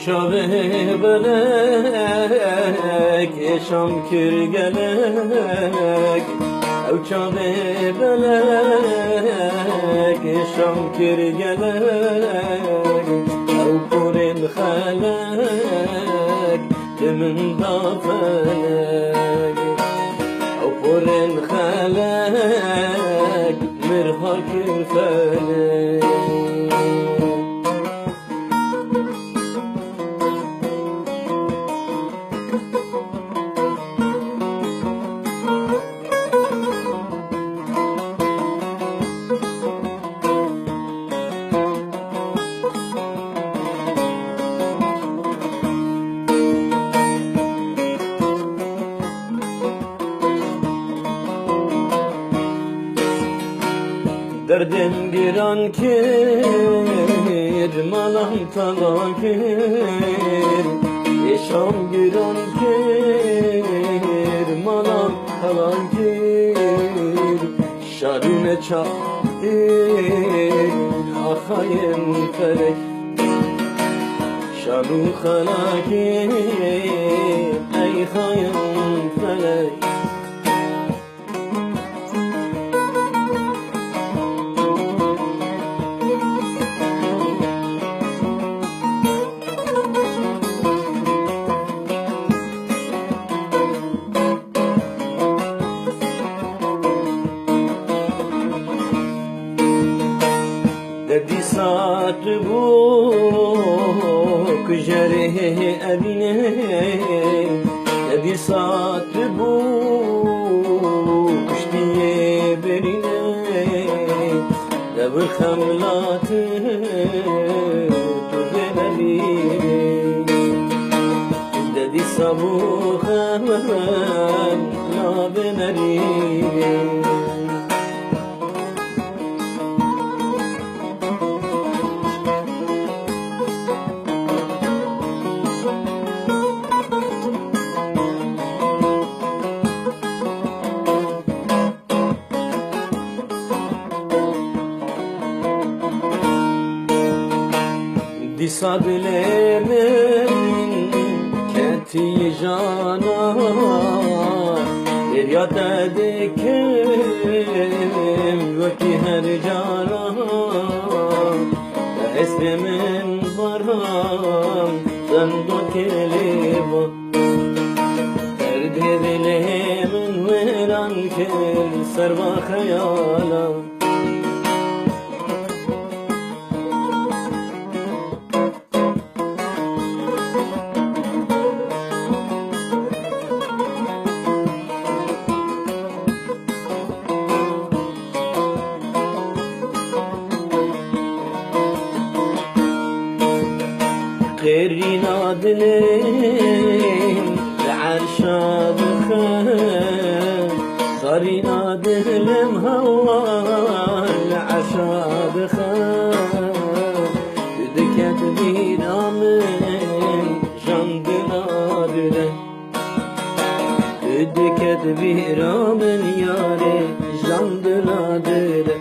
çave belek şam kir gelek ev çave belek şam kir gelek ev kurin xelek demin da felek ev kurin xelek mirha kir felek Derdim giran kir, malam talakir Eşam giran kir, malam talakir Şarine çahir, ahayem felek Şaru halakir, ey hayem felek Dedi saat bu kujere evine Dedi saat bu kuştiye berine Devir hamlatı tu benevine Dedi sabuh hemen la benevine Disa bilemin keti jana Derya dedikim veki her jana Esremin varam zendo keliba Derdi dilemin veran kir serva khayala غيرنا دلين العرشة بخير صارينا دلم هوا العرشة بخير دكت بينا من جندنا دله دكت بينا من ياري جندنا دله